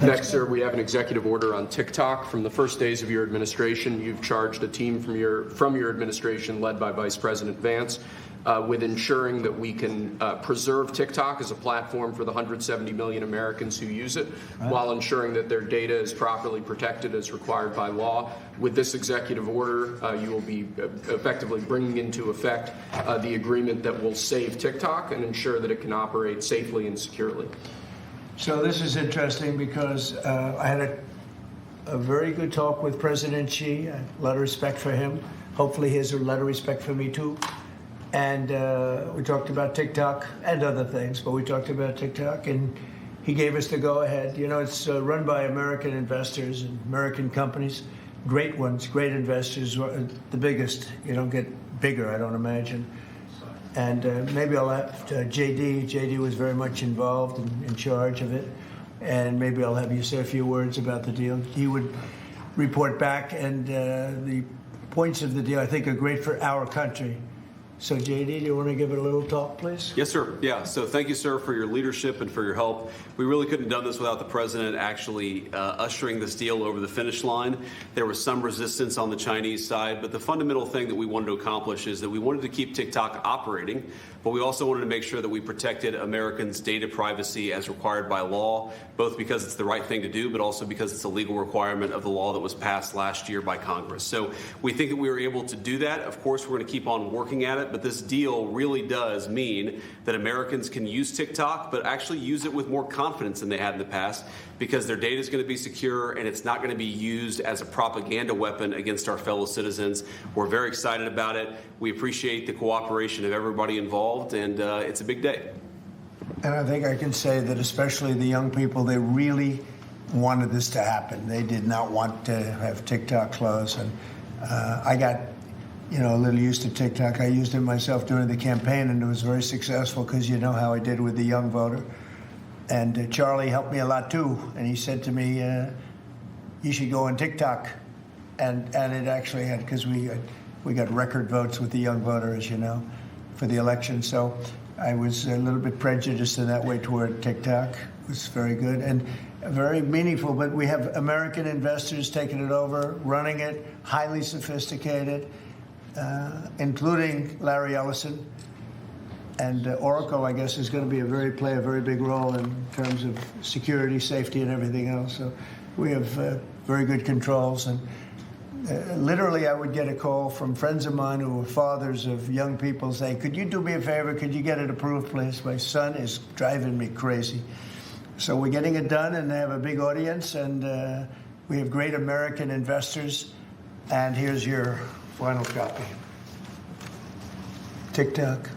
Next, sir, we have an executive order on TikTok. From the first days of your administration, you've charged a team from your administration led by Vice President Vance with ensuring that we can preserve TikTok as a platform for the 170 million Americans who use it, while ensuring that their data is properly protected as required by law. With this executive order, you will be effectively bringing into effect the agreement that will save TikTok and ensure that it can operate safely and securely. So this is interesting because I had a very good talk with President Xi, a lot of respect for him. Hopefully he has a lot of respect for me too. And we talked about TikTok and other things, but we talked about TikTok, and he gave us the go-ahead. You know, it's run by American investors and American companies, great ones, great investors, the biggest. You don't get bigger, I don't imagine. And maybe I'll have JD. JD was very much involved and in charge of it. And maybe I'll have you say a few words about the deal. He would report back, and the points of the deal, I think, are great for our country. So, JD, do you want to give it a little talk, please? Yes, sir. Yeah. So thank you, sir, for your leadership and for your help. We really couldn't have done this without the president actually ushering this deal over the finish line. There was some resistance on the Chinese side, but the fundamental thing that we wanted to accomplish is that we wanted to keep TikTok operating, but we also wanted to make sure that we protected Americans' data privacy as required by law, both because it's the right thing to do, but also because it's a legal requirement of the law that was passed last year by Congress. So we think that we were able to do that. Of course, we're going to keep on working at it, but this deal really does mean that Americans can use TikTok, but actually use it with more confidence than they had in the past, because their data is going to be secure and it's not going to be used as a propaganda weapon against our fellow citizens. We're very excited about it. We appreciate the cooperation of everybody involved, and it's a big day. And I think I can say that especially the young people, they really wanted this to happen. They did not want to have TikTok close. And I got, a little used to TikTok. I used it myself during the campaign, and it was very successful because you know how I did with the young voter. And Charlie helped me a lot too. And he said to me, you should go on TikTok. And it actually had, because we got record votes with the young voter, as you know, for the election. So I was a little bit prejudiced in that way toward TikTok. It was very good and very meaningful. But we have American investors taking it over, running it, highly sophisticated, including Larry Ellison. And Oracle, I guess, is going to play a very big role in terms of security, safety, and everything else. So we have very good controls. And literally, I would get a call from friends of mine who were fathers of young people saying, could you do me a favor? Could you get it approved, please? My son is driving me crazy. So we're getting it done, and they have a big audience, and we have great American investors. And here's your final copy. TikTok.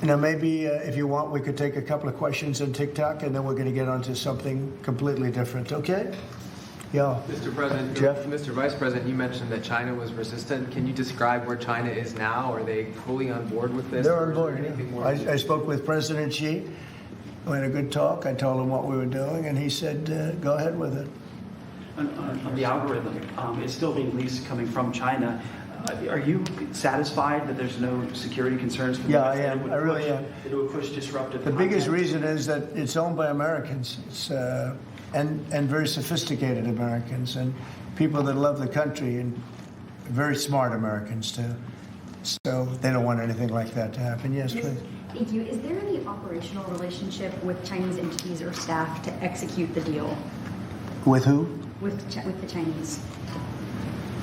Maybe if you want, we could take a couple of questions on TikTok, and then we're going to get onto something completely different. Okay? Yeah. Mr. President, Jeff? Mr. Vice President, you mentioned that China was resistant. Can you describe where China is now? Are they fully on board with this? They're on board. Yeah. I spoke with President Xi. We had a good talk. I told him what we were doing, and he said, go ahead with it. On the algorithm, it's still being leased coming from China. Are you satisfied that there's no security concerns? For yeah, I am. I really am. It would push disruptive The content. biggest reason is that it's owned by Americans. It's, and very sophisticated Americans and people that love the country, and very smart Americans too. So they don't want anything like that to happen. Yes, please. Thank you. Is there any operational relationship with Chinese entities or staff to execute the deal? With who? With the Chinese.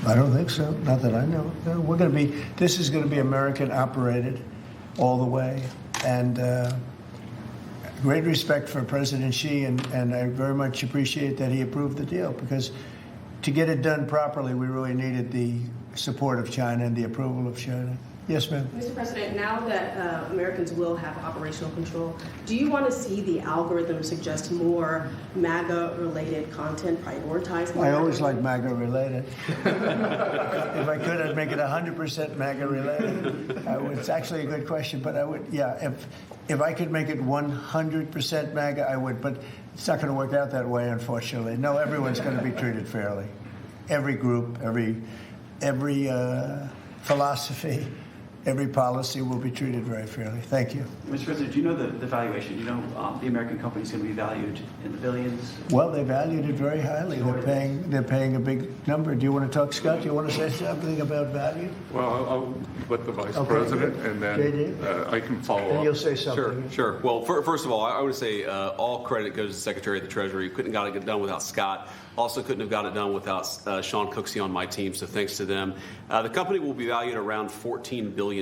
I don't think so. Not that I know. No, this is going to be American operated all the way. And great respect for President Xi, and I very much appreciate that he approved the deal, because to get it done properly, we really needed the support of China and the approval of China. Yes, ma'am. Mr. President, now that Americans will have operational control, do you want to see the algorithm suggest more MAGA-related content prioritized? I always like MAGA-related. If I could, I'd make it 100% MAGA-related. It's actually a good question, but I would, yeah, if I could make it 100% MAGA, I would, but it's not going to work out that way, unfortunately. No, everyone's going to be treated fairly. Every group, every philosophy. every policy will be treated very fairly. Thank you. Mr. President, do you know the valuation? Do you know the American company is going to be valued in the billions? Well, they valued it very highly. They're paying a big number. Do you want to talk, Scott? Do you want to say something about value? Well, I'll let the Vice Okay, President, good. and then JD? I can follow And up. you'll say something. Sure. Well, first of all, I would say all credit goes to the Secretary of the Treasury. Couldn't have got it done without Scott. Also couldn't have got it done without Sean Cooksey on my team, so thanks to them. The company will be valued around $14 billion.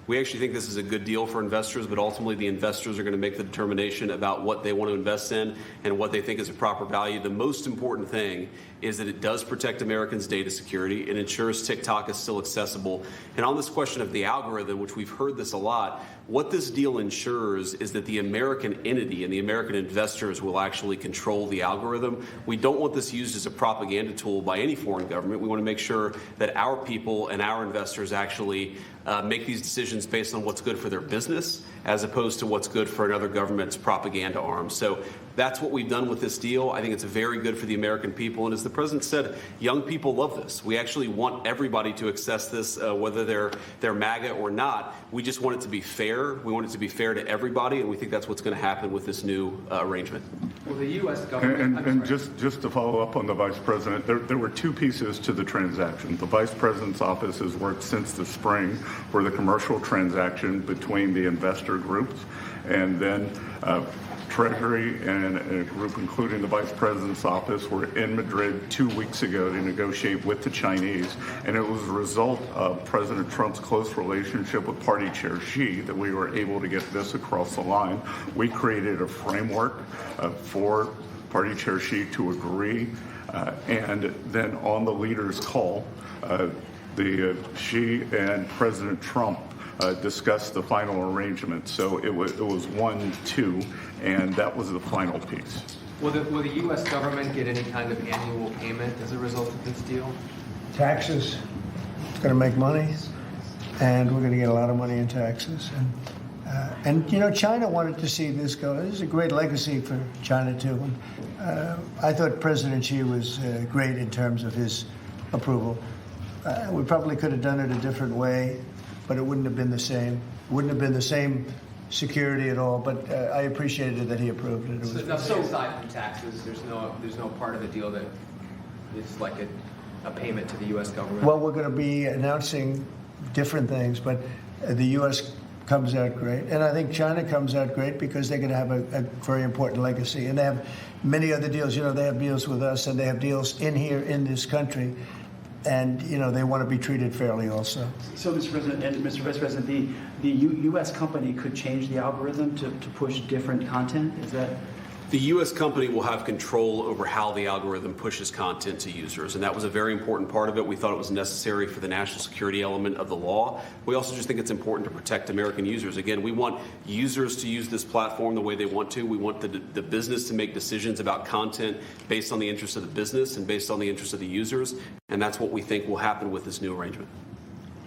We actually think this is a good deal for investors, but ultimately the investors are going to make the determination about what they want to invest in and what they think is a proper value. The most important thing is that it does protect Americans' data security. It ensures TikTok is still accessible. And on this question of the algorithm, which we've heard this a lot, what this deal ensures is that the American entity and the American investors will actually control the algorithm. We don't want this used as a propaganda tool by any foreign government. We want to make sure that our people and our investors actually make these decisions based on what's good for their business as opposed to what's good for another government's propaganda arm. So that's what we've done with this deal. I think it's very good for the American people. And as the president said, young people love this. We actually want everybody to access this, whether they're MAGA or not. We just want it to be fair. We want it to be fair to everybody, and we think that's what's going to happen with this new arrangement. Well, the U.S. government... And just to follow up on the Vice President, there were two pieces to the transaction. The Vice President's office has worked since the spring for the commercial transaction between the investor groups, and then Treasury and a group including the Vice President's office were in Madrid 2 weeks ago to negotiate with the Chinese, and it was a result of President Trump's close relationship with Party Chair Xi that we were able to get this across the line. We created a framework for Party Chair Xi to agree, and then on the leaders' call, Xi and President Trump discussed the final arrangement. So it was 1-2, and that was the final piece. Will the U.S. government get any kind of annual payment as a result of this deal? Taxes. It's going to make money, and we're going to get a lot of money in taxes. And you know, China wanted to see this go. This is a great legacy for China, too. And I thought President Xi was great in terms of his approval. We probably could have done it a different way, but it wouldn't have been the same. It wouldn't have been the same security at all, but I appreciated that he approved it. It was So nothing aside from taxes, there's no part of the deal that is like a payment to the U.S. government? Well, we're going to be announcing different things, but the U.S. comes out great. And I think China comes out great because they're going to have a very important legacy. And they have many other deals. You know, they have deals with us, and they have deals in here in this country. And, you know, they want to be treated fairly also. So, Mr. President and Mr. Vice President, the U.S. company could change the algorithm to push different content? Is that... The U.S. company will have control over how the algorithm pushes content to users, and that was a very important part of it. We thought it was necessary for the national security element of the law. We also just think it's important to protect American users. Again, we want users to use this platform the way they want to. We want the business to make decisions about content based on the interests of the business and based on the interests of the users, and that's what we think will happen with this new arrangement.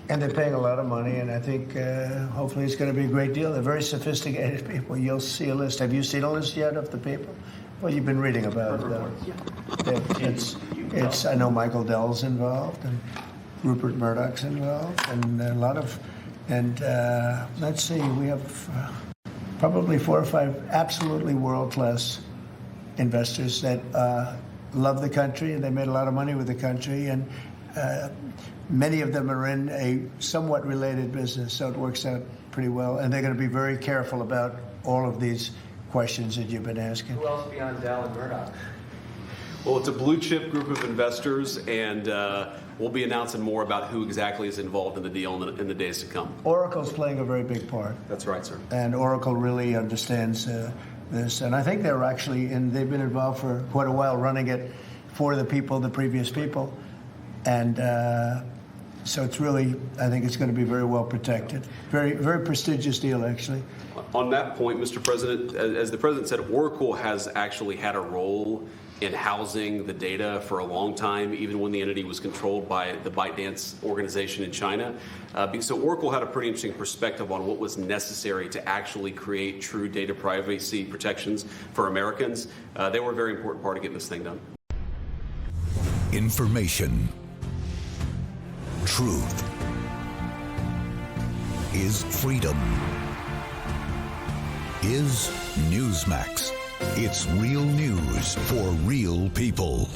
And they're paying a lot of money, and I think hopefully it's going to be a great deal. They're very sophisticated people. You'll see a list. Have you seen a list yet of the people? Well, you've been reading about it, though. It's I know Michael Dell's involved, and Rupert Murdoch's involved, and a lot of, and let's see, we have probably 4 or 5 absolutely world-class investors that love the country, and they made a lot of money with the country, and many of them are in a somewhat related business, so it works out pretty well. And they're going to be very careful about all of these questions that you've been asking. Who else beyond Dell and Murdoch? Well, it's a blue chip group of investors, and we'll be announcing more about who exactly is involved in the deal in the days to come. Oracle's playing a very big part. That's right, sir. And Oracle really understands this. And I think they're actually, and they've been involved for quite a while running it for the people, the previous people. And so it's really, I think it's going to be very well protected. Very, very prestigious deal, actually. On that point, Mr. President, as the President said, Oracle has actually had a role in housing the data for a long time, even when the entity was controlled by the ByteDance organization in China. So Oracle had a pretty interesting perspective on what was necessary to actually create true data privacy protections for Americans. They were a very important part of getting this thing done. Information, truth, is freedom. Is Newsmax. It's real news for real people.